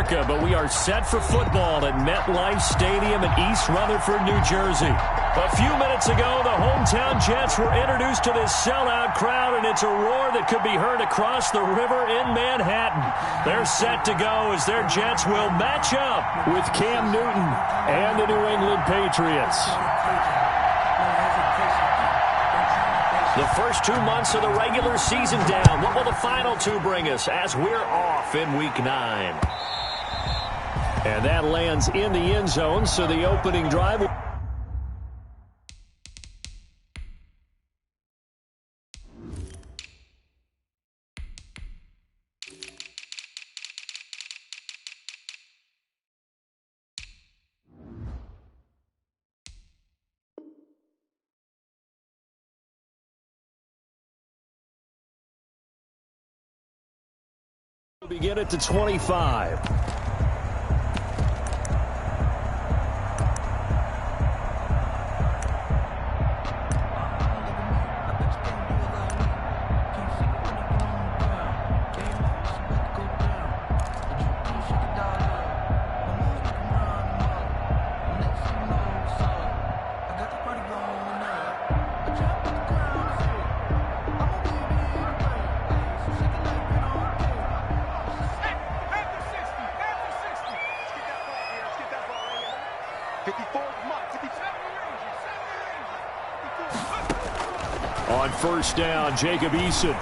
America, but we are set for football at MetLife Stadium in East Rutherford, New Jersey. A few minutes ago, the hometown Jets were introduced to this sellout crowd, and it's a roar that could be heard across the river in Manhattan. They're set to go as their Jets will match up with Cam Newton and the New England Patriots. The first 2 months of the regular season down. What will the final two bring us as we're off in Week 9? And that lands in the end zone, so the opening drive will begin at the 25. On first down, Jacob Eason.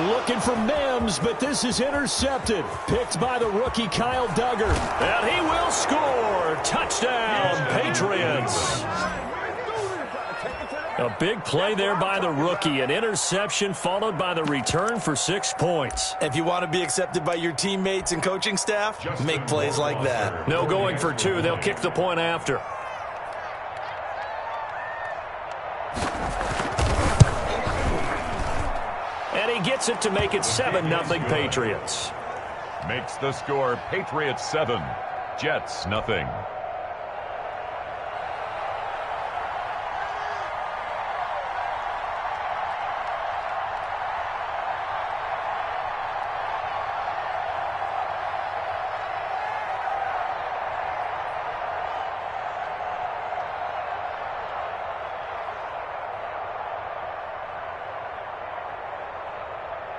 Looking for Mims, but this is intercepted. Picked by the rookie Kyle Duggar. And he will score. Touchdown, Patriots. A big play there by the rookie. An interception followed by the return for 6 points. If you want to be accepted by your teammates and coaching staff, make plays like that. No going for two. They'll kick the point after. And he gets it to make it 7-0 Patriots. Makes the score Patriots 7, Jets 0.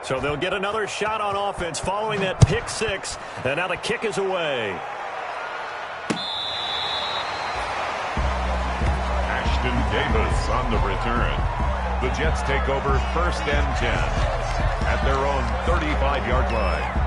So they'll get another shot on offense following that pick six. And now the kick is away. Ashton Davis on the return. The Jets take over 1st and 10 at their own 35-yard line.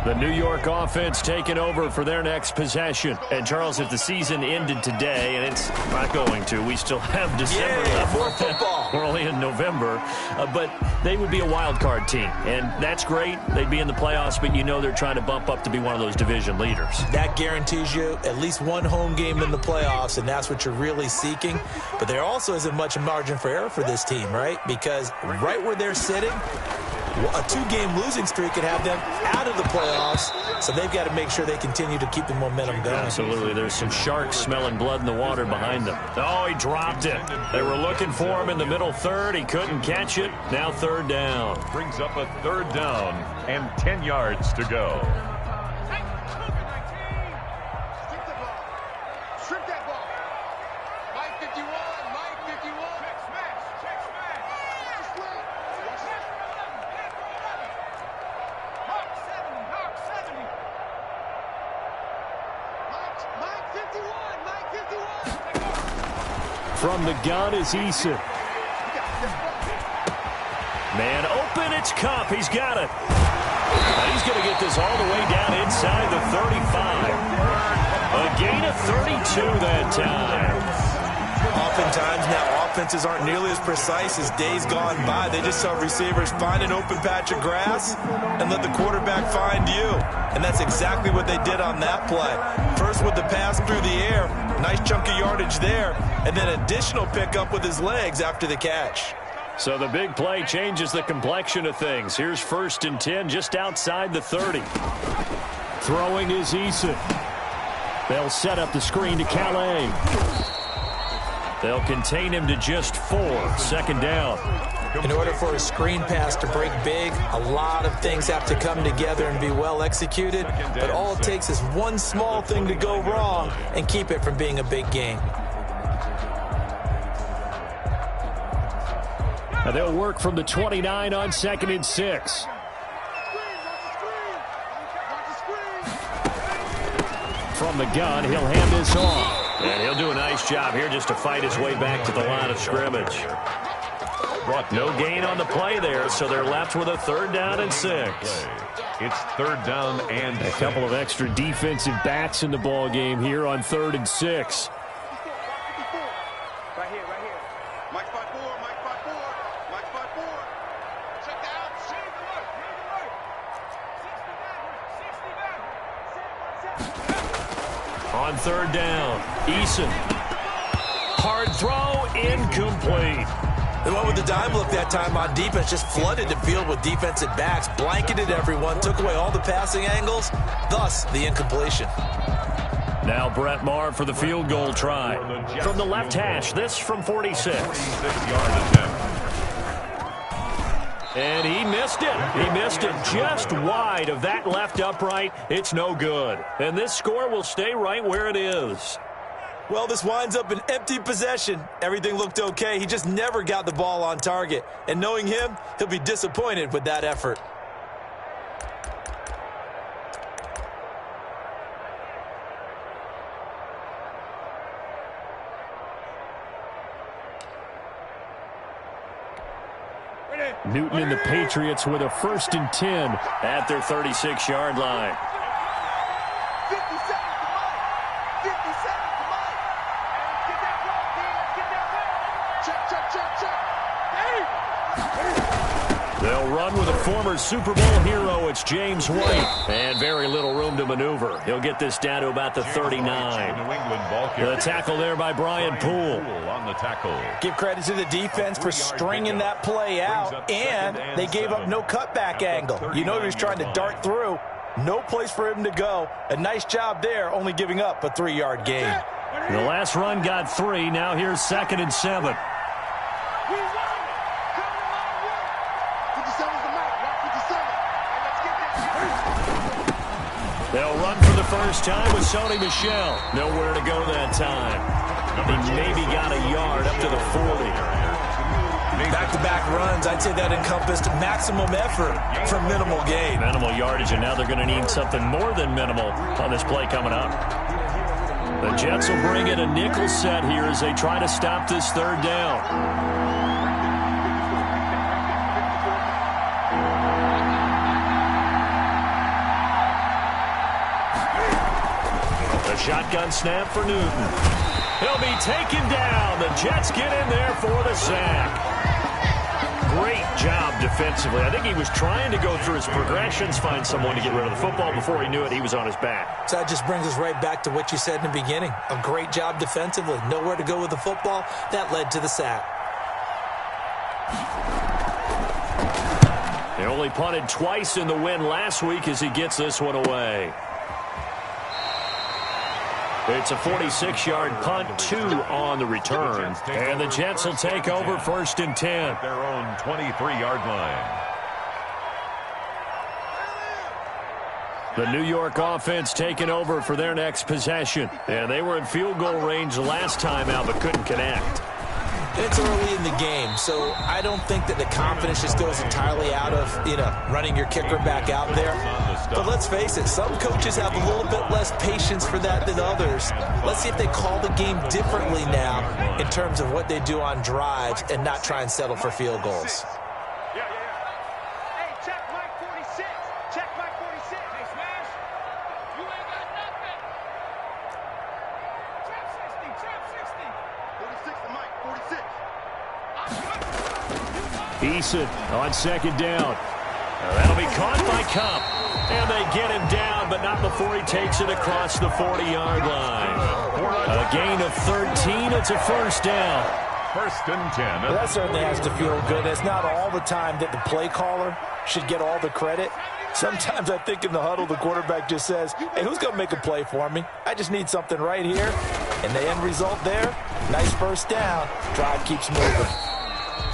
The New York offense taking over for their next possession. And, Charles, if the season ended today, and it's not going to, we still have December left. More football. We're only in November. But they would be a wild card team. And that's great. They'd be in the playoffs, but you know they're trying to bump up to be one of those division leaders. That guarantees you at least one home game in the playoffs, and that's what you're really seeking. But there also isn't much margin for error for this team, right? Because right where they're sitting, a 2-game losing streak could have them out of the playoffs, so they've got to make sure they continue to keep the momentum going. Absolutely. There's some sharks smelling blood in the water behind them. Oh, he dropped it. They were looking for him in the middle third. He couldn't catch it. Now 3rd down. Brings up a 3rd down and 10 yards to go. From the gun is Eason. Man open, it's Cup. He's got it. And he's going to get this all the way down inside the 35. A gain of 32 that time. Oftentimes now offenses aren't nearly as precise as days gone by. They just saw receivers find an open patch of grass and let the quarterback find you. And that's exactly what they did on that play. First with the pass through the air. Nice chunk of yardage there. and then additional pickup with his legs after the catch. So the big play changes the complexion of things. Here's 1st and 10 just outside the 30. Throwing is Eason. They'll set up the screen to Calais. They'll contain him to just 4. 2nd down. In order for a screen pass to break big, a lot of things have to come together and be well executed. But all it takes is one small thing to go wrong and keep it from being a big game. Now they'll work from the 29 on 2nd and 6. From the gun, he'll hand this off. And he'll do a nice job here just to fight his way back to the line of scrimmage. No gain on the play there, so they're left with a 3rd down and 6. It's 3rd down and 6. A couple of extra defensive backs in the ball game here on 3rd and 6. Right here. Mike 5-4, Mike 5-4, Mike 5-4. Check that out. Change the look. On 3rd down, Eason. Hard throw, incomplete. They went with the dime look that time on defense, just flooded the field with defensive backs, blanketed everyone, took away all the passing angles, thus the incompletion. Now Brett Maher for the field goal try. From the left hash, this from 46. 46-yard attempt. And he missed it. He missed it just wide of that left upright. It's no good. And this score will stay right where it is. Well, this winds up an empty possession. Everything looked okay. He just never got the ball on target. And knowing him, he'll be disappointed with that effort. Newton and the Patriots with a 1st and 10 at their 36-yard line. 50 seconds to Mike. 50 seconds to Mike. Get that ball, Dean. Get that ball. Check. They'll run with a former Super Bowl hero. It's James White. And very little room to maneuver. He'll get this down to about the 39. The tackle there by Brian Poole. On the tackle. Give credit to the defense for stringing that play out, and they gave up no cutback angle. You know he was trying to dart through. No place for him to go. A nice job there, only giving up a 3-yard gain. The last run got 3. Now here's 2nd and 7. They'll run for the first time with Sony Michel. Nowhere to go that time. He maybe got a yard up to the 40. Back-to-back runs, I'd say that encompassed maximum effort for minimal gain. Minimal yardage, and now they're going to need something more than minimal on this play coming up. The Jets will bring in a nickel set here as they try to stop this 3rd down. The shotgun snap for Newton. He'll be taken down. The Jets get in there for the sack. Great job defensively. I think he was trying to go through his progressions, find someone to get rid of the football. Before he knew it, he was on his back. So that just brings us right back to what you said in the beginning. A great job defensively. Nowhere to go with the football. That led to the sack. They only punted twice in the win last week as he gets this one away. It's a 46-yard punt, 2 on the return. And the Jets will take over 1st and 10. At their own 23-yard line. The New York offense taking over for their next possession. And they were in field goal range last time out but couldn't connect. It's early in the game, so I don't think that the confidence just goes entirely out of, running your kicker back out there. But let's face it, some coaches have a little bit less patience for that than others. Let's see if they call the game differently now in terms of what they do on drives and not try and settle for field goals. Hey, check Mike 46. Check Mike 46. Hey, Smash. You ain't got nothing. Trap 60. Trap 60. 46 to Mike. 46. Eason on 2nd down. That'll be caught by Cup. And they get him down, but not before he takes it across the 40-yard line. A gain of 13. It's a first down. First and 10. Well, that certainly has to feel good. It's not all the time that the play caller should get all the credit. Sometimes I think in the huddle, the quarterback just says, hey, who's going to make a play for me? I just need something right here. And the end result there, nice first down. Drive keeps moving.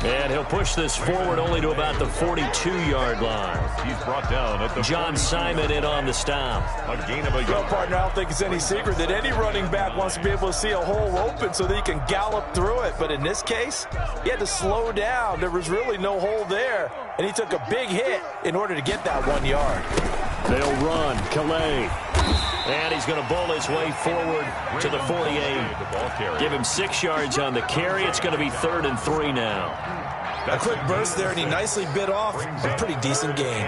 And he'll push this forward only to about the 42-yard line. He's brought down at the John Simon in on the stop. A gain of a Well, yard. partner, I don't think it's any secret that any running back wants to be able to see a hole open so that he can gallop through it. But in this case, he had to slow down. There was really no hole there. And he took a big hit in order to get that 1 yard. They'll run. Calais. And he's going to bowl his way forward to the 48. Give him 6 yards on the carry. It's going to be 3rd and 3 now. A quick burst there, and he nicely bit off a pretty decent gain.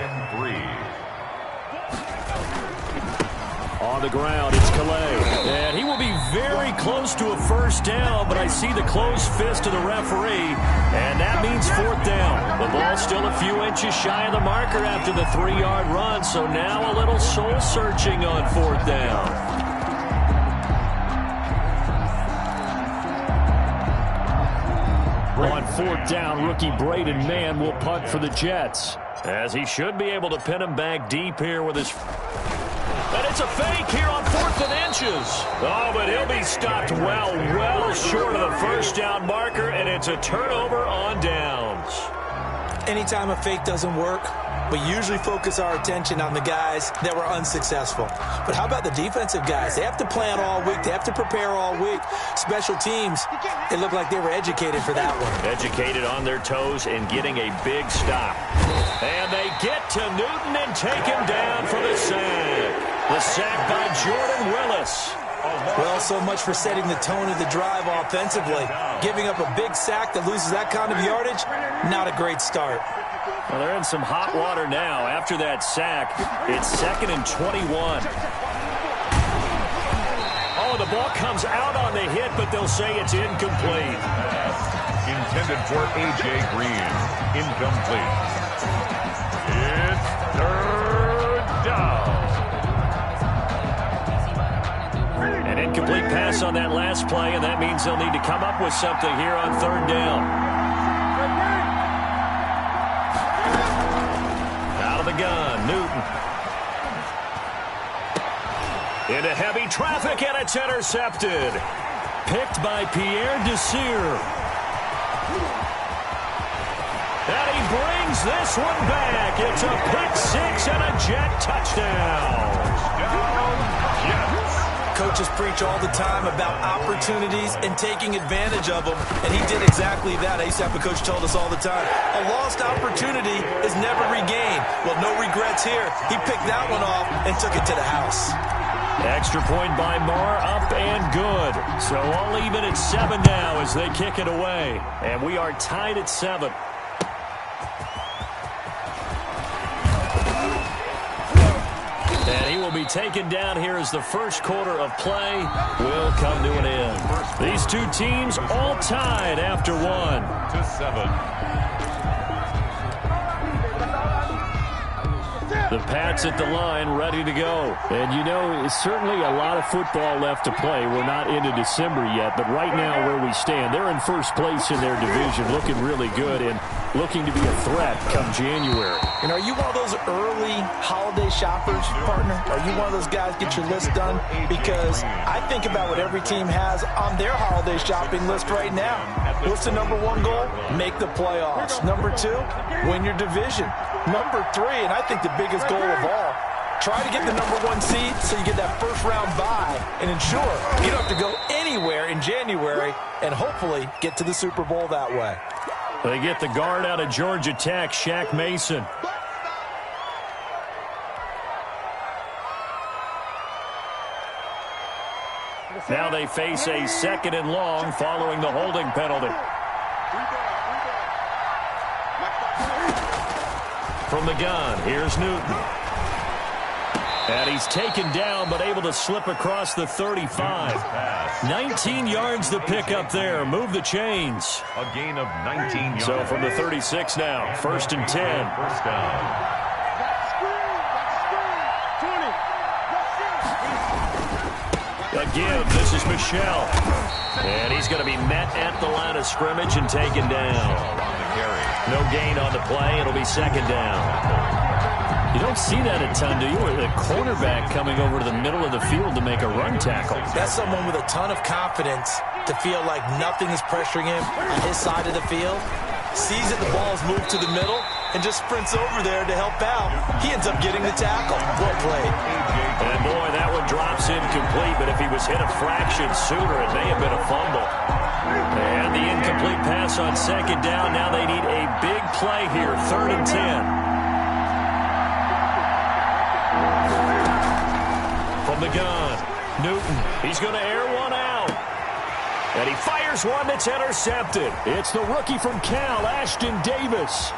On the ground, it's Calais. And he will be very close to a first down, but I see the closed fist of the referee, and that means 4th down. The ball's still a few inches shy of the marker after the 3-yard run, so now a little soul-searching on 4th down. On 4th down, rookie Braden Mann will punt for the Jets, as he should be able to pin him back deep here with his... And it's a fake here on 4th and inches. Oh, but he'll be stopped well short of the first down marker, and it's a turnover on downs. Anytime a fake doesn't work, we usually focus our attention on the guys that were unsuccessful. But how about the defensive guys? They have to plan all week. They have to prepare all week. Special teams, it looked like they were educated for that one. Educated on their toes and getting a big stop. And they get to Newton and take him down for the sack. The sack by Jordan Willis. Well, so much for setting the tone of the drive offensively. Giving up a big sack that loses that kind of yardage, not a great start. Well, they're in some hot water now. After that sack, it's 2nd and 21. Oh, the ball comes out on the hit, but they'll say it's incomplete. Intended for A.J. Green. Incomplete. It's 3rd down. An incomplete pass on that last play, and that means they'll need to come up with something here on 3rd down. Out of the gun, Newton. Into heavy traffic, and it's intercepted. Picked by Pierre Desir. And he brings this one back. It's a pick 6 and a Jet touchdown. Coaches preach all the time about opportunities and taking advantage of them, and he did exactly that. I used to have a coach told us all the time, a lost opportunity is never regained. Well, no regrets here. He picked that one off and took it to the house. Extra point by Marr, up and good. So all even at 7 now as they kick it away. And we are tied at 7. And he will be taken down here as the first quarter of play will come to an end. These two teams all tied after 1. To 7. The Pats at the line, ready to go. And, you know, it's certainly a lot of football left to play. We're not into December yet, but right now where we stand, they're in first place in their division, looking really good and looking to be a threat come January. And are you one of those early holiday shoppers, partner? Are you one of those guys get your list done? Because I think about what every team has on their holiday shopping list right now. What's the number 1 goal? Make the playoffs. Number 2, win your division. Number 3, and I think the biggest goal of all, try to get the number 1 seed so you get that first round bye and ensure you don't have to go anywhere in January and hopefully get to the Super Bowl that way. They get the guard out of Georgia Tech, Shaq Mason. Now they face a 2nd and long following the holding penalty. From the gun, here's Newton. And he's taken down, but able to slip across the 35. 19 yards to pick up there. Move the chains. A gain of 19 yards. So from the 36 now, 1st and 10. First down. give. This is Michel. And he's going to be met at the line of scrimmage and taken down. No gain on the play. It'll be second down. You don't see that a ton, do you? Or the cornerback coming over to the middle of the field to make a run tackle. That's someone with a ton of confidence to feel like nothing is pressuring him on his side of the field. Sees that the ball's moved to the middle and just sprints over there to help out. He ends up getting the tackle. Well played. And boy, that one drops incomplete, but if he was hit a fraction sooner, it may have been a fumble. And the incomplete pass on second down. Now they need a big play here, 3rd and 10. From the gun, Newton. He's going to air one out. And he fires one that's intercepted. It's the rookie from Cal, Ashton Davis.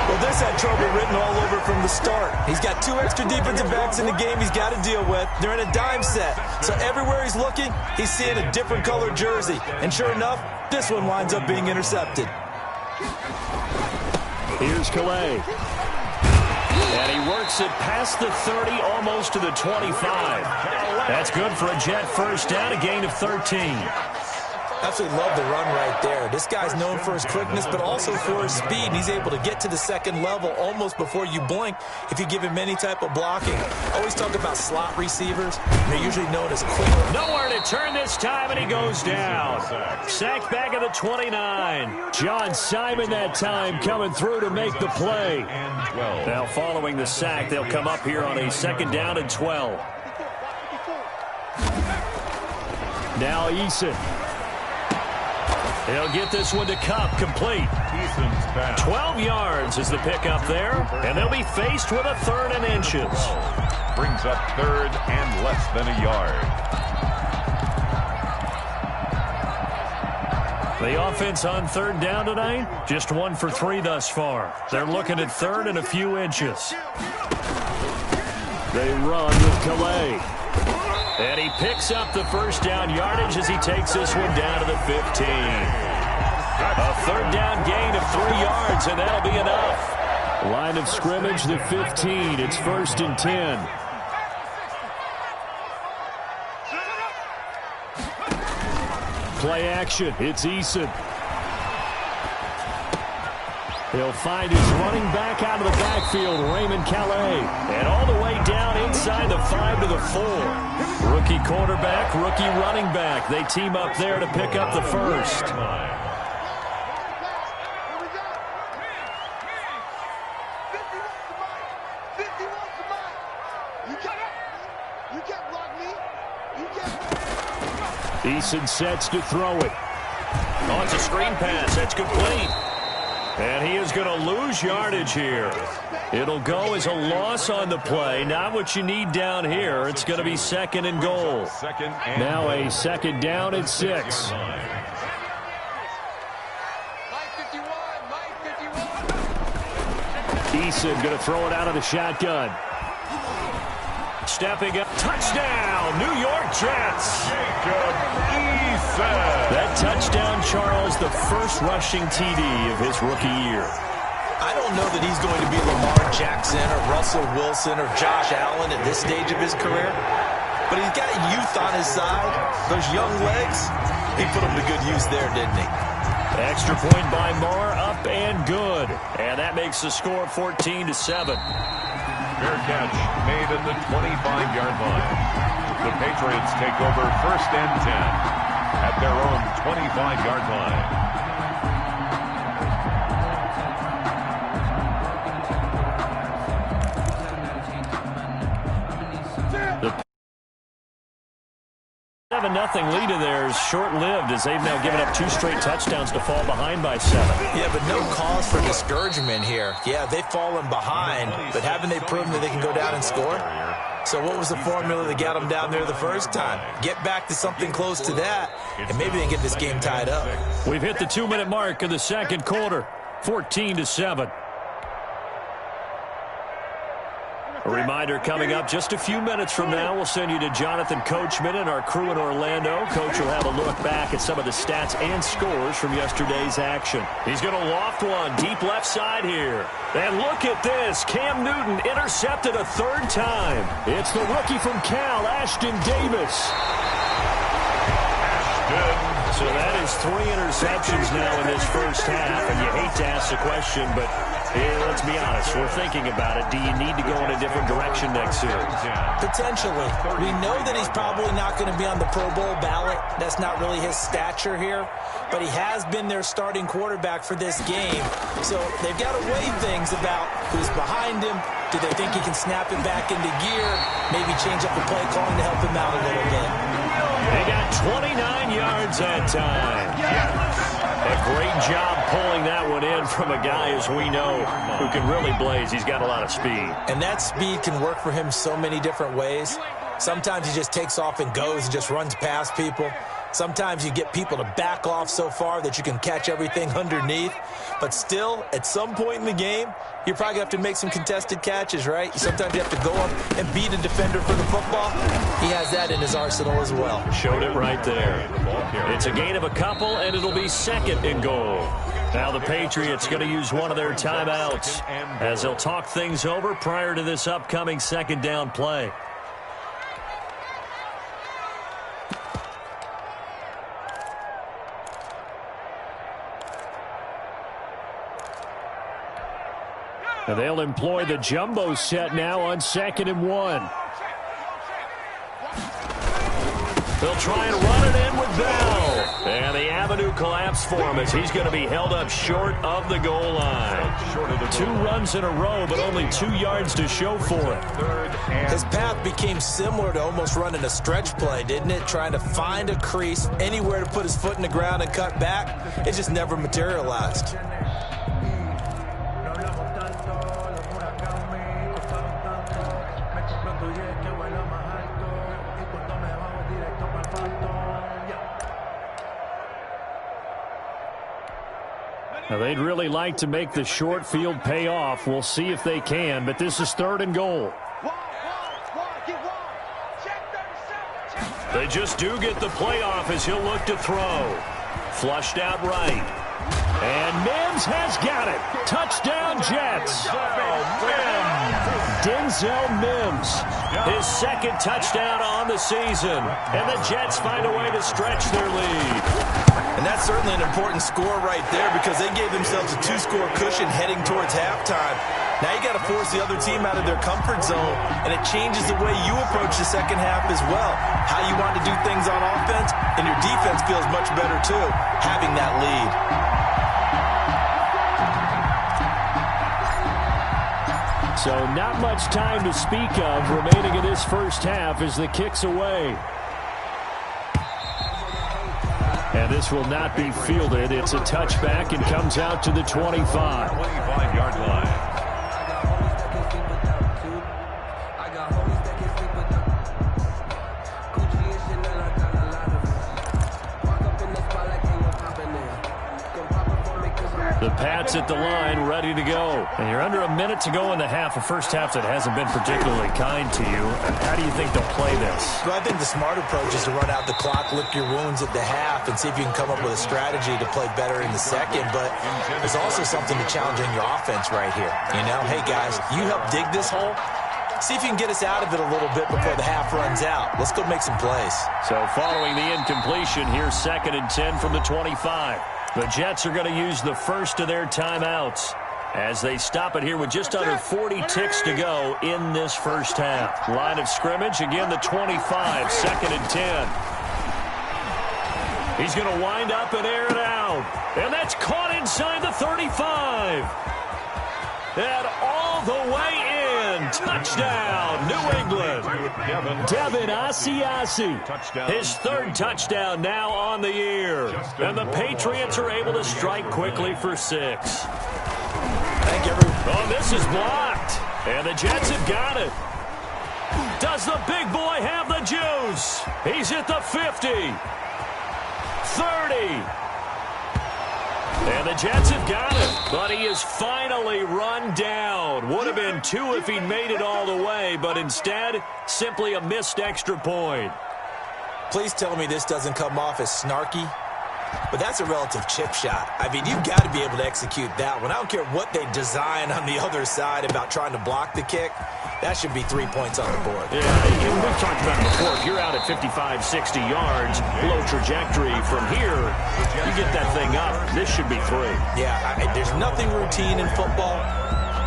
Well, this had trouble written all over from the start. He's got 2 extra defensive backs in the game he's got to deal with. They're in a dime set. So everywhere he's looking, he's seeing a different colored jersey. And sure enough, this one winds up being intercepted. Here's Calais. And he works it past the 30, almost to the 25. That's good for a Jet first down, a gain of 13. Absolutely love the run right there. This guy's known for his quickness, but also for his speed. And he's able to get to the second level almost before you blink if you give him any type of blocking. Always talk about slot receivers. They're usually known as quick. Nowhere to turn this time, and he goes down. Sacked back at the 29. John Simon that time coming through to make the play. Now following the sack, they'll come up here on a 2nd down and 12. Now Eason. He'll get this one to Cup, complete. 12 yards is the pickup there, and they'll be faced with a 3rd and inches. Brings up 3rd and less than a yard. The offense on 3rd down tonight, just 1 for 3 thus far. They're looking at 3rd and a few inches. They run with Calais. And he picks up the first down yardage as he takes this one down to the 15. A 3rd down gain of 3 yards, and that'll be enough. Line of scrimmage, the 15. It's 1st and 10. Play action. It's Eason. He'll find his running back out of the backfield, Raymond Calais. And all the way down inside the 5 to the 4. Rookie quarterback, rookie running back. They team up there to pick up the first. Eason sets to throw it. Oh, it's a screen pass. That's complete. And he is going to lose yardage here. It'll go as a loss on the play. Not what you need down here. It's going to be 2nd and goal. Now a 2nd down at 6. Eason going to throw it out of the shotgun. Stepping up. Touchdown, New York Jets. That touchdown, Charles, the first rushing TD of his rookie year. I don't know that he's going to be Lamar Jackson or Russell Wilson or Josh Allen at this stage of his career, but he's got youth on his side. Those young legs, he put them to good use there, didn't he? Extra point by Moore, up and good. And that makes the score 14-7. Fair catch made at the 25-yard line. The Patriots take over 1st and 10 at their own 25-yard line. The 7-0 lead of theirs short-lived as they've now given up 2 straight touchdowns to fall behind by 7. Yeah, but no cause for discouragement here. Yeah, they've fallen behind, but haven't they proven that they can go down and score? So what was the formula that got them down there the first time? Get back to something close to that, and maybe they can get this game tied up. We've hit the 2-minute mark of the 2nd quarter, 14-7. A reminder coming up just a few minutes from now, we'll send you to Jonathan Coachman and our crew in Orlando. Coach will have a look back at some of the stats and scores from yesterday's action. He's going to loft one deep left side here. And look at this. Cam Newton intercepted a third time. It's the rookie from Cal, Ashton Davis. So that is 3 interceptions now in this first half. And you hate to ask the question, but let's be honest. We're thinking about it. Do you need to go in a different direction next year? Potentially. We know that he's probably not going to be on the Pro Bowl ballot. That's not really his stature here. But he has been their starting quarterback for this game. So they've got to weigh things about who's behind him. Do they think he can snap it back into gear? Maybe change up the play calling to help him out a little bit. They got 29 yards that time. A great job pulling that one in from a guy, as we know, who can really blaze. He's got a lot of speed. And that speed can work for him so many different ways. Sometimes he just takes off and goes and just runs past people. Sometimes you get people to back off so far that you can catch everything underneath. But still, at some point in the game, you're probably going to have to make some contested catches, right? Sometimes you have to go up and beat a defender for the football. He has that in his arsenal as well. Showed it right there. It's a gain of a couple, and it'll be second and goal. Now the Patriots going to use one of their timeouts as they'll talk things over prior to this upcoming second down play. And they'll employ the jumbo set now on 2nd and 1. They'll try and run it in with Bell. And the avenue collapsed for him as he's going to be held up short of the goal line. 2 runs in a row, but only 2 yards to show for it. His path became similar to almost running a stretch play, didn't it? Trying to find a crease, anywhere to put his foot in the ground and cut back. It just never materialized. Now, they'd really like to make the short field pay off. We'll see if they can, but this is 3rd and goal. They just do get the play off as he'll look to throw. Flushed out right. And Mims has got it. Touchdown, Jets. Denzel Mims, his 2nd touchdown on the season. And the Jets find a way to stretch their lead. And that's certainly an important score right there because they gave themselves a 2-score cushion heading towards halftime. Now you got to force the other team out of their comfort zone, and it changes the way you approach the second half as well. How you want to do things on offense, and your defense feels much better too, having that lead. So not much time to speak of remaining in this first half as the kick's away. And this will not be fielded. It's a touchback and comes out to the 25. 25-yard line. The Pats at the line, ready to go. And you're under a minute to go in the half, a first half that hasn't been particularly kind to you. How do you think they'll play this? Well, I think the smart approach is to run out the clock, lick your wounds at the half, and see if you can come up with a strategy to play better in the second. But there's also something to challenge in your offense right here. You know, hey, guys, you help dig this hole. See if you can get us out of it a little bit before the half runs out. Let's go make some plays. So following the incompletion, here's 2nd and 10 from the 25. The Jets are going to use the first of their timeouts as they stop it here with just under 40 ticks to go in this first half. Line of scrimmage, again the 25, 2nd and 10. He's going to wind up and air it out. And that's caught inside the 35. And all the way in. Touchdown, New England. Devin Asiasi. His 3rd touchdown now on the year. And the Patriots are able to strike quickly for 6. Thank you, everyone. Oh, this is blocked. And the Jets have got it. Does the big boy have the juice? He's at the 50. 30. And the Jets have got him, but he is finally run down. Would have been 2 if he'd made it all the way, but instead, simply a missed extra point. Please tell me this doesn't come off as snarky, but that's a relative chip shot. I mean, you've got to be able to execute that one. I don't care what they design on the other side about trying to block the kick. That should be 3 points on the board. Yeah, we've talked about it before. If you're out at 55, 60 yards, low trajectory from here, you get that thing up. This should be 3. Yeah, there's nothing routine in football,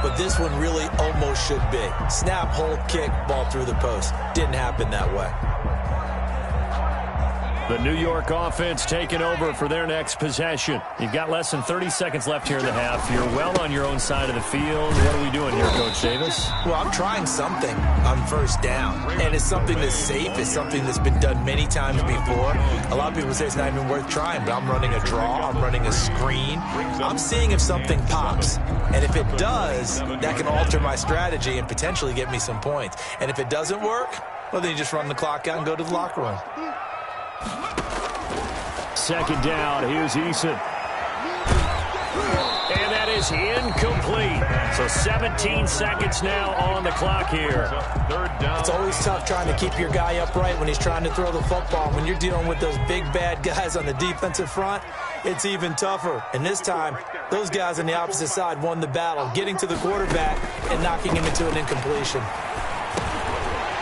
but this one really almost should be. Snap, hold, kick, ball through the post. Didn't happen that way. The New York offense taking over for their next possession. You've got less than 30 seconds left here in the half. You're well on your own side of the field. What are we doing here, Coach Davis? Well, I'm trying something on first down, and it's something that's safe. It's something that's been done many times before. A lot of people say it's not even worth trying, but I'm running a draw. I'm running a screen. I'm seeing if something pops, and if it does, that can alter my strategy and potentially get me some points. And if it doesn't work, well, then you just run the clock out and go to the locker room. Second down, here's Eason. And that is incomplete. So 17 seconds now on the clock here. Third down. It's always tough trying to keep your guy upright when he's trying to throw the football. When you're dealing with those big, bad guys on the defensive front, it's even tougher. And this time, those guys on the opposite side won the battle, getting to the quarterback and knocking him into an incompletion.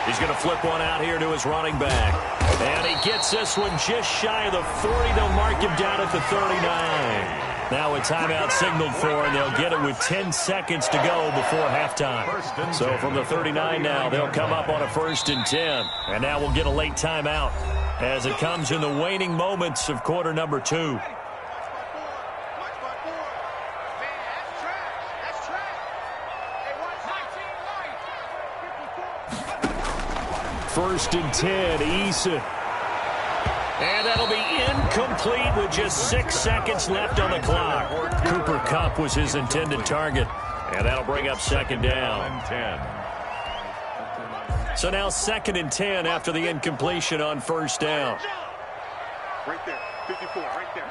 He's going to flip one out here to his running back. And he gets this one just shy of the 40. They'll mark him down at the 39. Now a timeout signaled for, and they'll get it with 10 seconds to go before halftime. So from the 39 now, they'll come up on a 1st and 10. And now we'll get a late timeout as it comes in the waning moments of quarter number 2. First and 10, Eason. And that'll be incomplete with just 6 seconds left on the clock. Cooper Kupp was his intended target. And that'll bring up second down. So now 2nd and 10 after the incompletion on first down. Right there, 54, right there.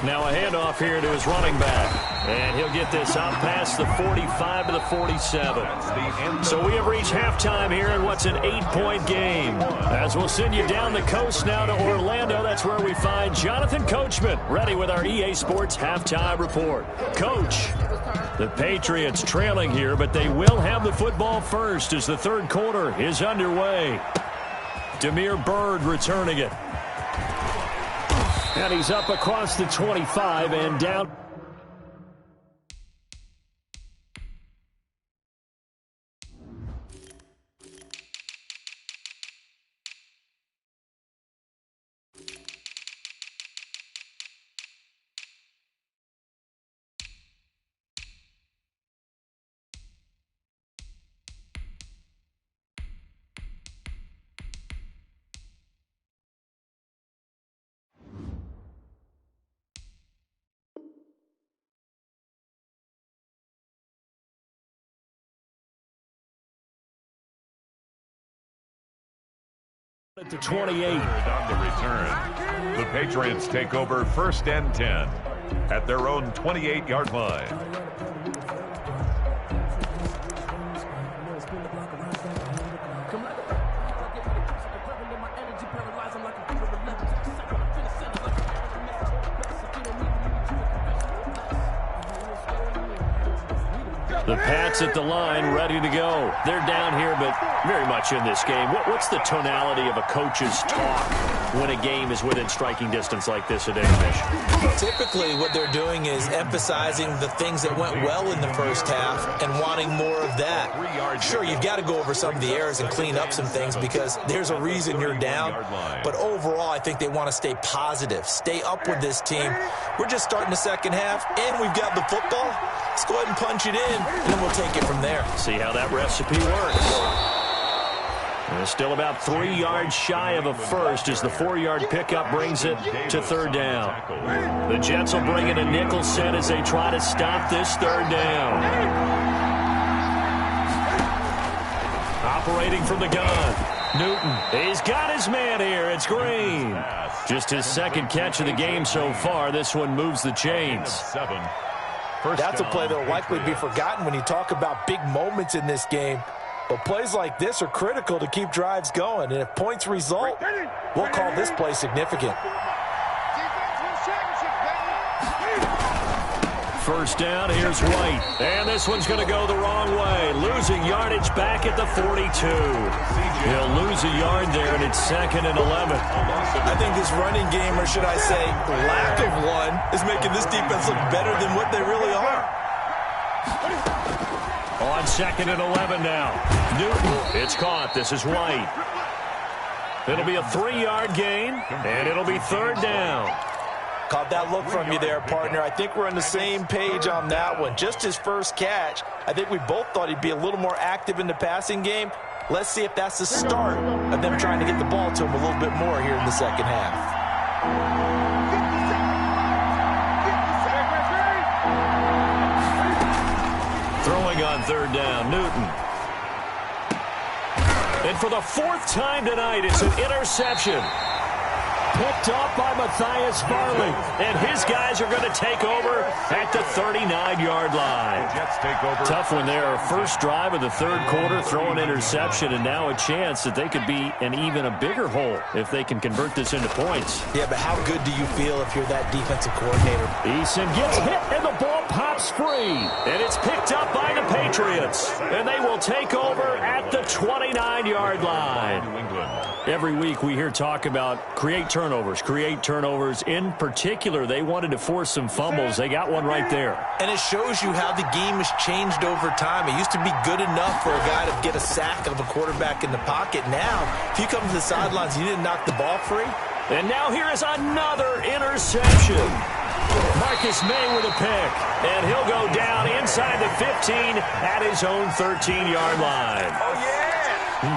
Now a handoff here to his running back. And he'll get this up past the 45 to the 47. So we have reached halftime here in what's an 8-point game. As we'll send you down the coast now to Orlando, that's where we find Jonathan Coachman, ready with our EA Sports halftime report. Coach, the Patriots trailing here, but they will have the football first as the third quarter is underway. Damiere Byrd returning it. And he's up across the 25 and down. At the 28. On the return, the Patriots take over 1st and 10 at their own 28-yard line. The Pats at the line, ready to go. They're down here, but very much in this game. What's the tonality of a coach's talk when a game is within striking distance like this today, Fish? Typically, what they're doing is emphasizing the things that went well in the first half and wanting more of that. Sure, you've got to go over some of the errors and clean up some things because there's a reason you're down. But overall, I think they want to stay positive, stay up with this team. We're just starting the second half, and we've got the football. Let's go ahead and punch it in, and then we'll take it from there. See how that recipe works. And still about 3 yards shy of a first as the 4-yard pickup brings it to third down. The Jets will bring in a nickel set as they try to stop this third down. operating from the gun. Newton, he's got his man here. It's Green. Just his second catch of the game so far. This one moves the chains. That's a play that will likely be forgotten when you talk about big moments in this game. But plays like this are critical to keep drives going. And if points result, we'll call this play significant. First down, here's White. And this one's going to go the wrong way. Losing yardage back at the 42. He'll lose a yard there, and it's 2nd and 11. I think this running game, or should I say lack of one, is making this defense look better than what they really are. On 2nd and 11 now. Newton, it's caught. This is White. It'll be a 3-yard gain, and it'll be 3rd down. Caught that look from you there, partner. I think we're on the same page on that one. Just his first catch, I think we both thought he'd be a little more active in the passing game. Let's see if that's the start of them trying to get the ball to him a little bit more here in the second half. Throwing on 3rd down, Newton. And for the 4th time tonight, it's an interception. Picked off by Matthias Farley. And his guys are going to take over at the 39-yard line. Tough one there. First drive of the 3rd quarter, throw an interception, and now a chance that they could be in even a bigger hole if they can convert this into points. Yeah, but how good do you feel if you're that defensive coordinator? Eason gets hit, and the ball pops free. And it's picked up by the Patriots. And they will take over at the 29-yard line. Every week we hear talk about create turnovers. In particular, they wanted to force some fumbles. They got one right there. And it shows you how the game has changed over time. It used to be good enough for a guy to get a sack of a quarterback in the pocket. Now, if you come to the sidelines and you didn't knock the ball free. And now here is another interception. Marcus May with a pick. And he'll go down inside the 15 at his own 13-yard line. Oh, yeah.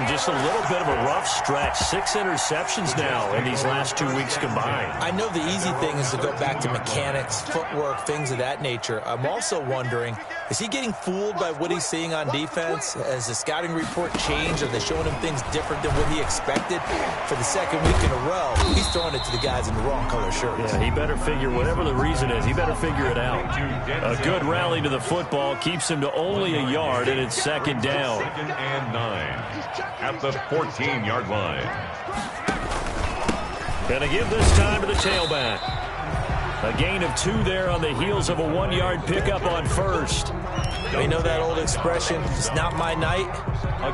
Just a little bit of a rough stretch. 6 interceptions now in these last 2 weeks combined. I know the easy thing is to go back to mechanics, footwork, things of that nature. I'm also wondering, is he getting fooled by what he's seeing on defense? Has the scouting report changed? Are they showing him things different than what he expected? For the 2nd week in a row, he's throwing it to the guys in the wrong color shirts. Yeah, he better figure, whatever the reason is, he better figure it out. A good rally to the football keeps him to only a yard, and it's 2nd down. 2nd and 9 at the 14-yard line. Gonna give this time to the tailback. A gain of 2 there on the heels of a 1-yard pickup on first. We know that old expression, it's not my night.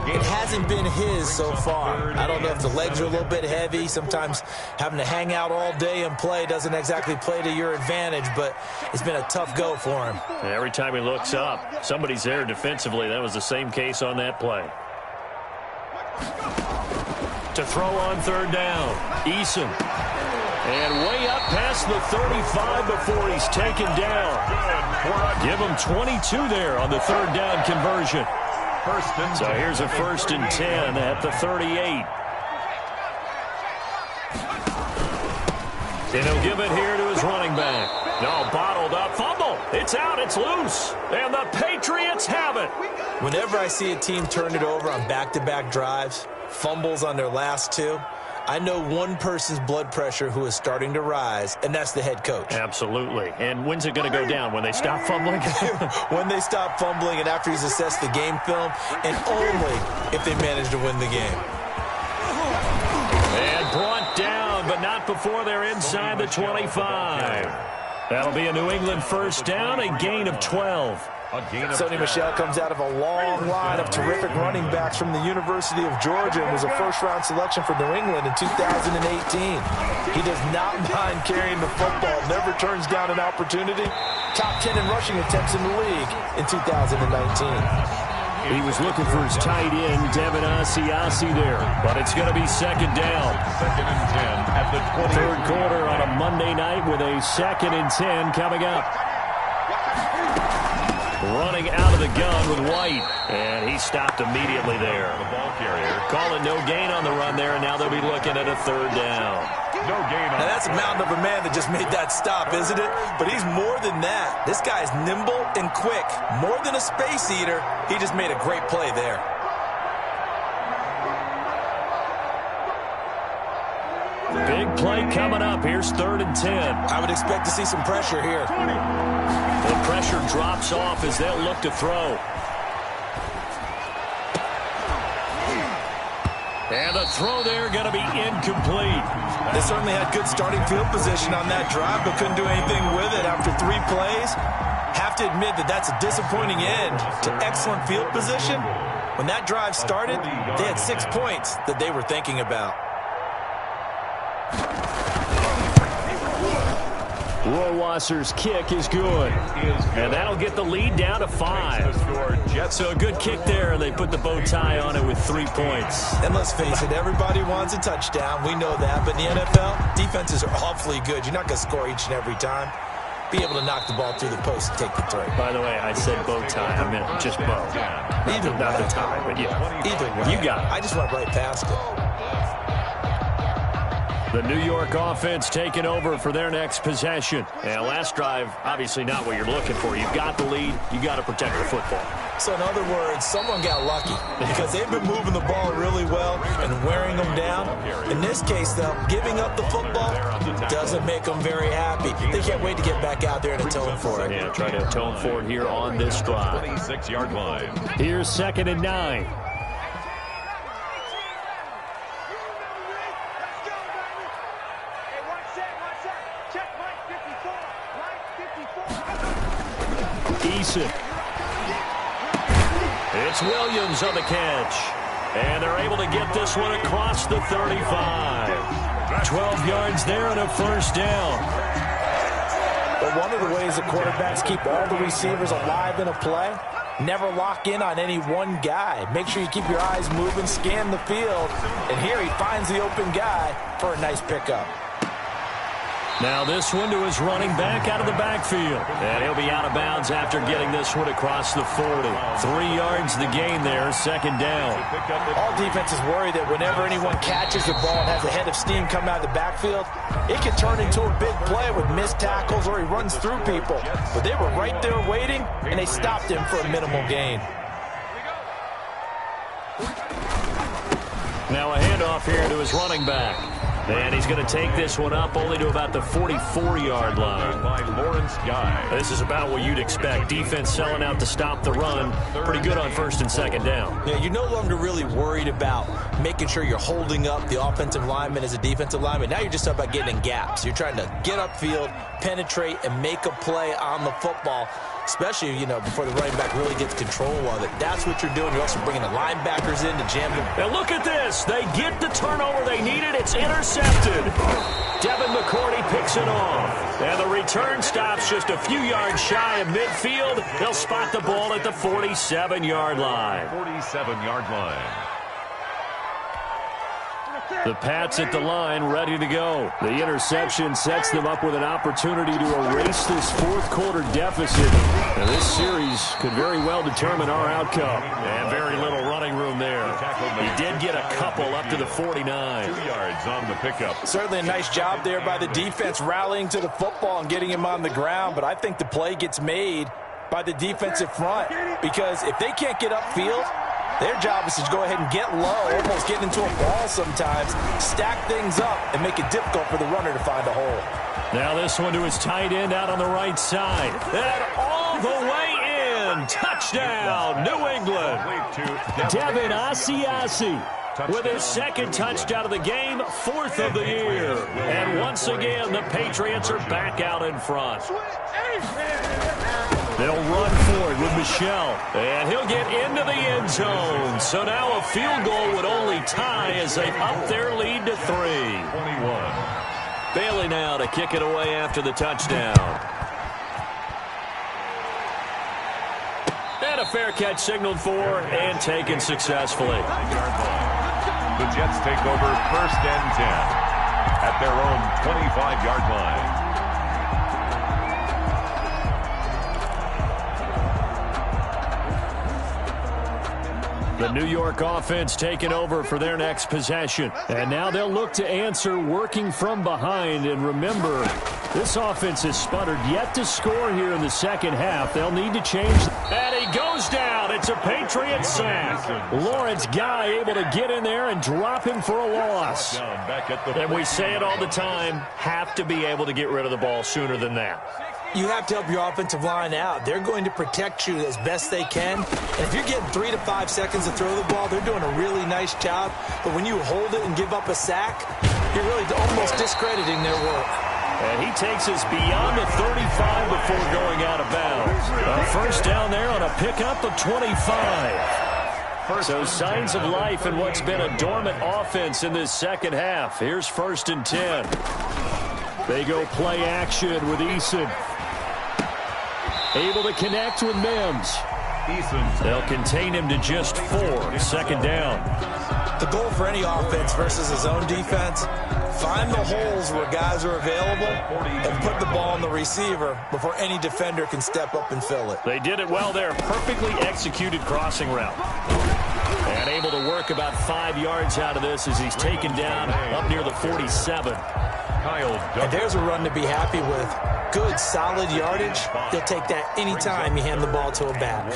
It hasn't been his so far. I don't know if the legs are a little bit heavy. Sometimes having to hang out all day and play doesn't exactly play to your advantage, but it's been a tough go for him. And every time he looks up, somebody's there defensively. That was the same case on that play. To throw on 3rd down, Eason. And way up past the 35 before he's taken down. Give him 22 there on the 3rd down conversion. So here's a 1st and 10 at the 38. And he'll give it here to his running back. No, bottled up. Fumble. It's out. It's loose. And the Patriots have it. Whenever I see a team turn it over on back-to-back drives, fumbles on their last 2, I know one person's blood pressure who is starting to rise, and that's the head coach. Absolutely. And when's it going to go down? When they stop fumbling? When they stop fumbling and after he's assessed the game film, and only if they manage to win the game. And brought down, but not before they're inside the 25. That'll be a New England 1st down, a gain of 12. Sonny Michel comes out of a long line of terrific running backs from the University of Georgia and was a first-round selection for New England in 2018. He does not mind carrying the football, never turns down an opportunity. Top 10 in rushing attempts in the league in 2019. He was looking for his tight end, Devin Asiasi there, but it's going to be 2nd down. 2nd and 10 at the 3rd quarter on a Monday night with a 2nd and 10 coming up. Running out of the gun with White, and he stopped immediately there. The ball carrier. Call it no gain on the run there, and now they'll be looking at a 3rd down. No gain on. Now that's a mountain of a man that just made that stop, isn't it? But he's more than that. This guy's nimble and quick. More than a space eater, he just made a great play there. Big play coming up. Here's 3rd and 10. I would expect to see some pressure here. The pressure drops off as they'll look to throw. And the throw there going to be incomplete. They certainly had good starting field position on that drive, but couldn't do anything with it after 3 plays. Have to admit that that's a disappointing end to excellent field position. When that drive started, they had 6 points that they were thinking about. Rohrwasser's kick is good. And that'll get the lead down to 5. So a good kick there, and they put the bow tie on it with 3 points. And let's face it, everybody wants a touchdown. We know that. But in the NFL, defenses are awfully good. You're not going to score each and every time. Be able to knock the ball through the post and take the throw. By the way, I said bow tie. I meant just bow. Either way. Not the tie, but yeah. Either way. You got it. I just went right past it. The New York offense taking over for their next possession. And last drive, obviously not what you're looking for. You've got the lead. You got to protect the football. So in other words, someone got lucky because they've been moving the ball really well and wearing them down. In this case, though, giving up the football doesn't make them very happy. They can't wait to get back out there and atone for it. Yeah, try to atone for it here on this drive. 26-yard line. Here's 2nd and 9. Eason. It's Williams on the catch. And they're able to get this one across the 35. 12 yards there and a 1st down. But one of the ways the quarterbacks keep all the receivers alive in a play, never lock in on any one guy. Make sure you keep your eyes moving, scan the field. And here he finds the open guy for a nice pickup. Now this one to his running back out of the backfield. And he'll be out of bounds after getting this one across the 40. 3 yards the gain there, 2nd down. All defenses worry that whenever anyone catches the ball and has a head of steam come out of the backfield, it can turn into a big play with missed tackles or he runs through people. But they were right there waiting, and they stopped him for a minimal gain. Now a handoff here to his running back. And he's going to take this one up only to about the 44-yard line. By Lawrence Guy. This is about what you'd expect. Defense selling out to stop the run. Pretty good on 1st and 2nd down. Yeah, you're no longer really worried about making sure you're holding up the offensive lineman as a defensive lineman. Now you're just about getting in gaps. You're trying to get upfield, penetrate, and make a play on the football, especially, before the running back really gets control of it. That's what you're doing. You're also bringing the linebackers in to jam them. Now look at this. They get the turnover they needed. It's intercepted. Devin McCourty picks it off. And the return stops just a few yards shy of midfield. They'll spot the ball at the 47-yard line. 47-yard line. The Pats at the line, ready to go. The interception sets them up with an opportunity to erase this 4th quarter deficit. And this series could very well determine our outcome. And very little running room there. He did get a couple up to the 49. 2 yards on the pickup. Certainly a nice job there by the defense rallying to the football and getting him on the ground. But I think the play gets made by the defensive front. Because if they can't get upfield, their job is to go ahead and get low, almost get into a ball sometimes, stack things up, and make it difficult for the runner to find a hole. Now this one to his tight end out on the right side. And all the way in. Touchdown, New England. Devin Asiasi with his 2nd touchdown of the game, 4th of the year. And once again, the Patriots are back out in front. They'll run for it with Michel, and he'll get into the end zone. So now a field goal would only tie as they up their lead to 3. 21. Bailey now to kick it away after the touchdown. And a fair catch signaled for and taken successfully. The Jets take over 1st and 10 at their own 25-yard line. The New York offense taking over for their next possession. And now they'll look to answer working from behind. And remember, this offense has sputtered yet to score here in the 2nd half. They'll need to change. And he goes down it's a Patriot sack. Lawrence Guy able to get in there and drop him for a loss. And we say it all the time, have to be able to get rid of the ball sooner than that. You have to help your offensive line out. They're going to protect you as best they can. And if you're getting 3 to 5 seconds to throw the ball, they're doing a really nice job. But when you hold it and give up a sack, you're really almost discrediting their work. And he takes us beyond the 35 before going out of bounds. A first down there on a pickup of 25. So signs of life in what's been a dormant offense in this second half. Here's 1st and 10. They go play action with Eason. Able to connect with Mims. They'll contain him to just 4. 2nd down. The goal for any offense versus his own defense, find the holes where guys are available and put the ball on the receiver before any defender can step up and fill it. They did it well there. Perfectly executed crossing route. And able to work about 5 yards out of this as he's taken down up near the 47. And there's a run to be happy with. Good, solid yardage. They'll take that anytime you hand the ball to a back.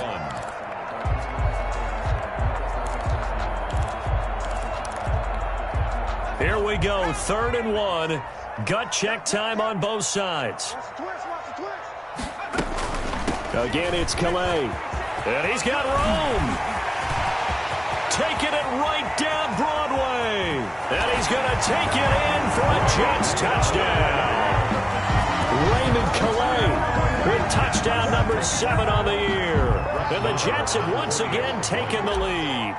Here we go, 3rd and 1. Gut check time on both sides. Again, it's Calais. And he's got room. Taking it right down Broadway. And he's going to take it in for a Jets touchdown. Raymond Calais with touchdown number 7 on the year. And the Jets have once again taken the lead.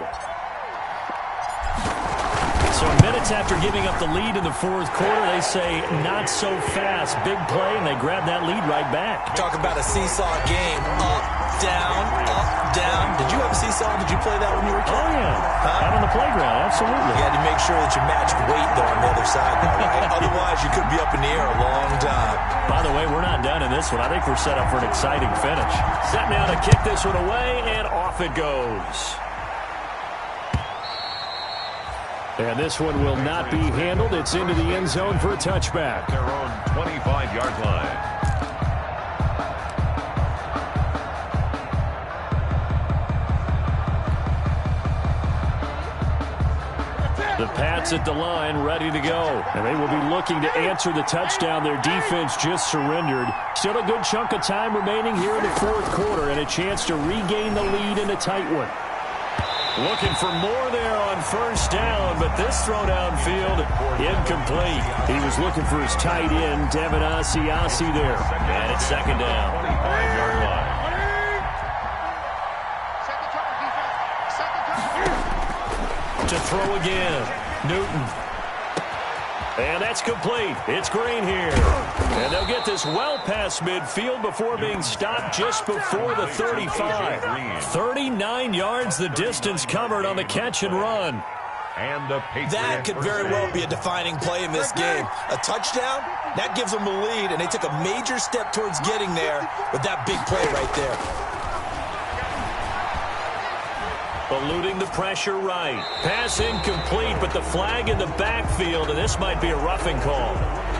So minutes after giving up the lead in the 4th quarter, they say not so fast. Big play, and they grab that lead right back. Talk about a seesaw game. Up, down, up, down. Did you have a seesaw? Did you play that when you were a kid? Oh, yeah. Out on the playground, absolutely. You had to make sure that you matched weight, though, on the other side, though, right? Otherwise, you could be up in the air a long time. By the way, we're not done in this one. I think we're set up for an exciting finish. Set now to kick this one away, and off it goes. And this one will not be handled. It's into the end zone for a touchback. Their own 25-yard line. The Pats at the line, ready to go. And they will be looking to answer the touchdown their defense just surrendered. Still a good chunk of time remaining here in the 4th quarter and a chance to regain the lead in a tight one. Looking for more there on 1st down, but this throw downfield incomplete. He was looking for his tight end, Devin Asiasi there. And it's 2nd down. 25-yard line. To throw again, Newton. And that's complete. It's Green here. And they'll get this well past midfield before being stopped just before the 35. 39 yards the distance covered on the catch and run. And the That could very well be a defining play in this game. A touchdown, that gives them a lead, and they took a major step towards getting there with that big play right there. Eluding the pressure right. Pass incomplete, but the flag in the backfield, and this might be a roughing call.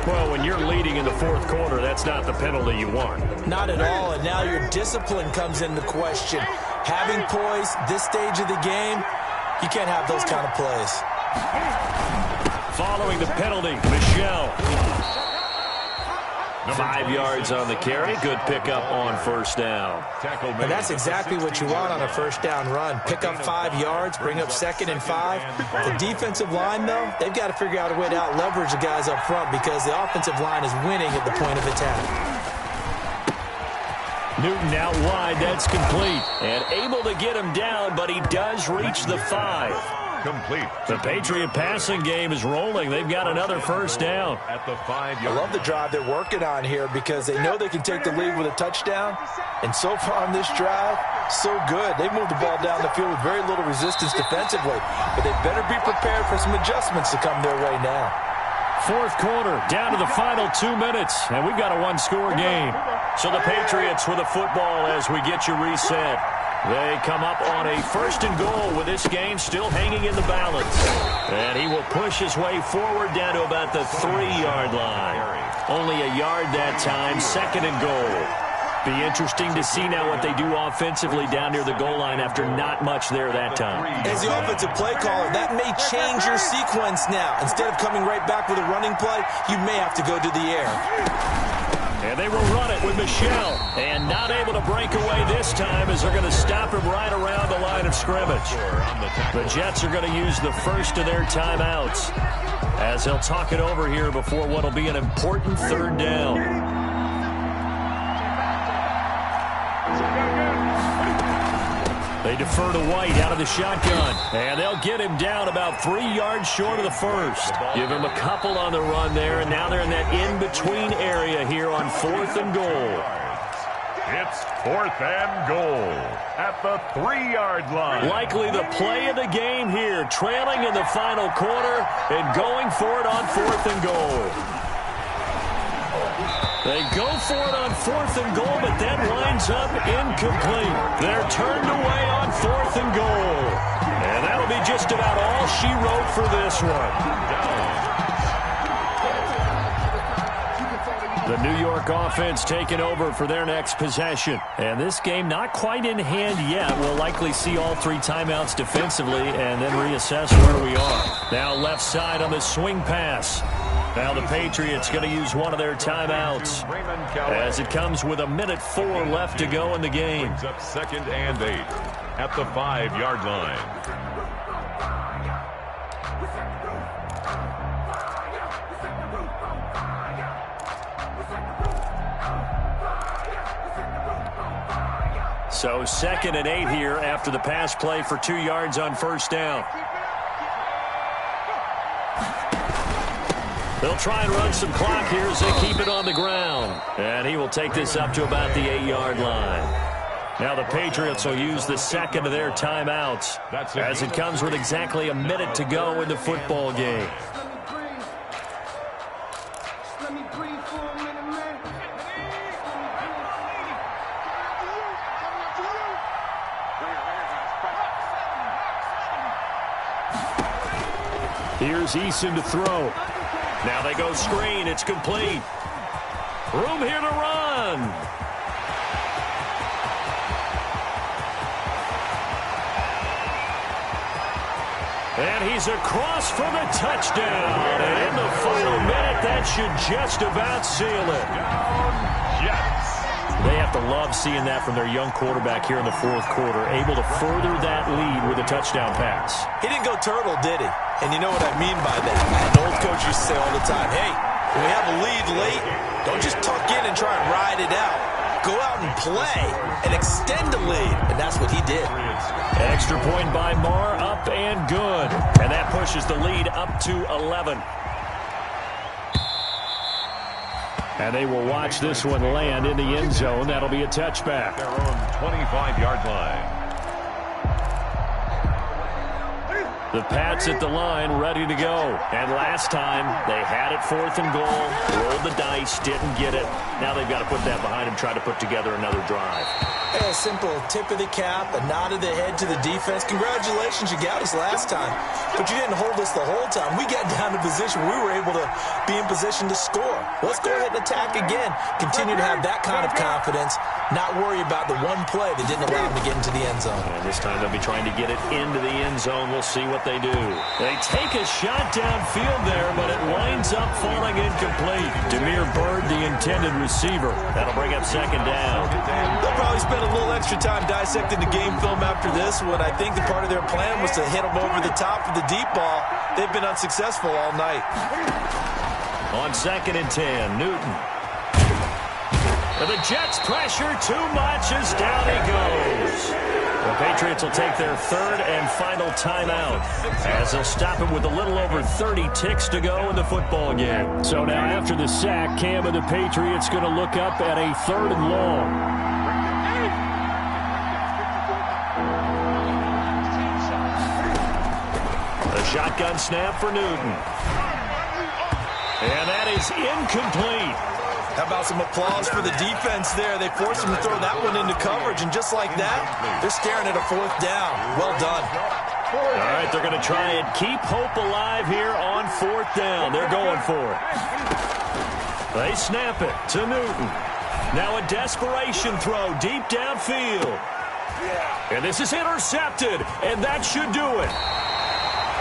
Well, when you're leading in the 4th quarter, that's not the penalty you want. Not at all, and now your discipline comes into question. Having poise this stage of the game, you can't have those kind of plays. Following the penalty, Michelle. 5 yards on the carry. Good pickup on 1st down. And that's exactly what you want on a 1st down run. Pick up 5 yards, bring up 2nd and 5. The defensive line, though, they've got to figure out a way to out-leverage the guys up front because the offensive line is winning at the point of attack. Newton out wide. That's complete. And able to get him down, but he does reach the 5. Complete. The Patriot passing game is rolling. They've got another 1st down. At the 5-yard. I love the drive they're working on here because they know they can take the lead with a touchdown. And so far on this drive, so good. They've moved the ball down the field with very little resistance defensively. But they better be prepared for some adjustments to come their way now. 4th quarter, down to the final 2 minutes, and we've got a 1-score game. So the Patriots with the football as we get you reset. They come up on a 1st and goal with this game still hanging in the balance. And he will push his way forward down to about the 3-yard line. Only a yard that time, 2nd and goal. Be interesting to see now what they do offensively down near the goal line after not much there that time. As the offensive play caller, that may change your sequence now. Instead of coming right back with a running play, you may have to go to the air. And they will run it with Michelle. And not able to break away this time as they're going to stop him right around the line of scrimmage. The Jets are going to use the first of their timeouts as they'll talk it over here before what will be an important third down. They defer to White out of the shotgun, and they'll get him down about 3 yards short of the first. Give him a couple on the run there, and now they're in that in-between area here on 4th and goal. It's 4th and goal at the 3-yard line. Likely the play of the game here, trailing in the final quarter and going for it on 4th and goal. They go for it on 4th and goal, but that winds up incomplete. They're turned away on 4th and goal. And that'll be just about all she wrote for this one. The New York offense taking over for their next possession. And this game not quite in hand yet. We'll likely see all 3 timeouts defensively and then reassess where we are. Now left side on the swing pass. Now the Patriots going to use one of their timeouts as it comes with 1:04 left to go in the game. Brings up 2nd and 8 at the 5-yard line. So 2nd and 8 here after the pass play for 2 yards on first down. They'll try and run some clock here as they keep it on the ground. And he will take this up to about the 8-yard line. Now the Patriots will use the 2nd of their timeouts as it comes with exactly 1 minute to go in the football game. Here's Eason to throw. Now they go screen. It's complete. Room here to run. And he's across for the touchdown. And in the final minute, that should just about seal it. Jets. They have to love seeing that from their young quarterback here in the 4th quarter, able to further that lead with a touchdown pass. He didn't go turtle, did he? And you know what I mean by that. An old coach used to say all the time, hey, when we have a lead late, don't just tuck in and try and ride it out. Go out and play and extend the lead. And that's what he did. Extra point by Marr, up and good. And that pushes the lead up to 11. And they will watch this one land in the end zone. That'll be a touchback. Their own 25-yard line. The Pats at the line, ready to go. And last time, they had it 4th and goal, rolled the dice, didn't get it. Now they've got to put that behind them, try to put together another drive. Hey, a simple tip of the cap, a nod of the head to the defense. Congratulations, you got us last time. But you didn't hold us the whole time. We got down to position where we were able to be in position to score. Let's go ahead and attack again. Continue to have that kind of confidence, not worry about the one play that didn't allow them to get into the end zone. And this time they'll be trying to get it into the end zone. We'll see what they do. They take a shot downfield there, but it winds up falling incomplete. Demir Bird, the intended receiver. That'll bring up 2nd down. They'll probably spend a little extra time dissecting the game film after this one. I think the part of their plan was to hit them over the top with the deep ball. They've been unsuccessful all night. On 2nd and 10, Newton. But the Jets pressure too much as down he goes. The Patriots will take their 3rd and final timeout as they'll stop it with a little over 30 ticks to go in the football game. So now after the sack, Cam and the Patriots going to look up at a 3rd and long. A shotgun snap for Newton. And that is incomplete. How about some applause for the defense there? They forced him to throw that one into coverage, and just like that, they're staring at a 4th down. Well done. All right, they're going to try and keep hope alive here on 4th down. They're going for it. They snap it to Newton. Now a desperation throw deep downfield. And this is intercepted, and that should do it.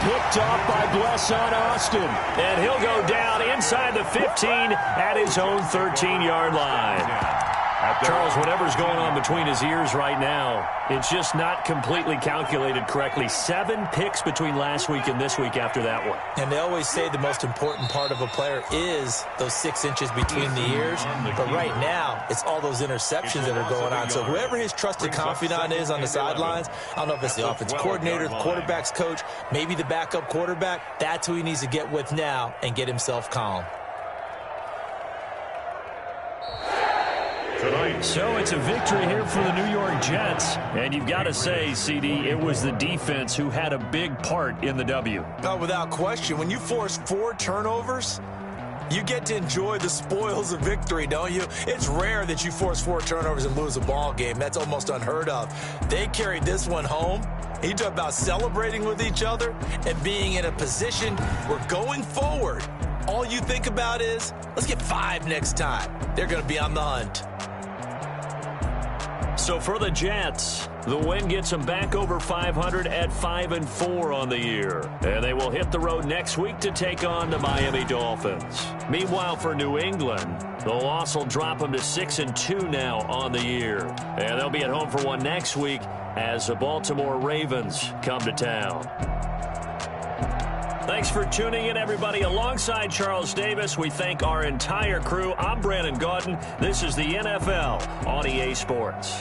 Picked off by Blesson Austin, and he'll go down inside the 15 at his own 13-yard line. Charles, whatever's going on between his ears right now, it's just not completely calculated correctly. 7 picks between last week and this week after that one. And they always say the most important part of a player is those 6 inches between the ears. But right now, it's all those interceptions that are going on. So whoever his trusted confidant is on the sidelines, I don't know if it's the offense coordinator, the quarterback's coach, maybe the backup quarterback, that's who he needs to get with now and get himself calm. So it's a victory here for the New York Jets. And you've got to say, CD, it was the defense who had a big part in the W. Oh, without question. When you force 4 turnovers, you get to enjoy the spoils of victory, don't you? It's rare that you force 4 turnovers and lose a ball game. That's almost unheard of. They carried this one home. You talk about celebrating with each other and being in a position where going forward, all you think about is, let's get 5 next time. They're going to be on the hunt. So for the Jets, the win gets them back over 500 at 5-4 on the year. And they will hit the road next week to take on the Miami Dolphins. Meanwhile, for New England, the loss will drop them to 6-2 now on the year. And they'll be at home for one next week as the Baltimore Ravens come to town. Thanks for tuning in, everybody. Alongside Charles Davis, we thank our entire crew. I'm Brandon Gaudin. This is the NFL on EA Sports.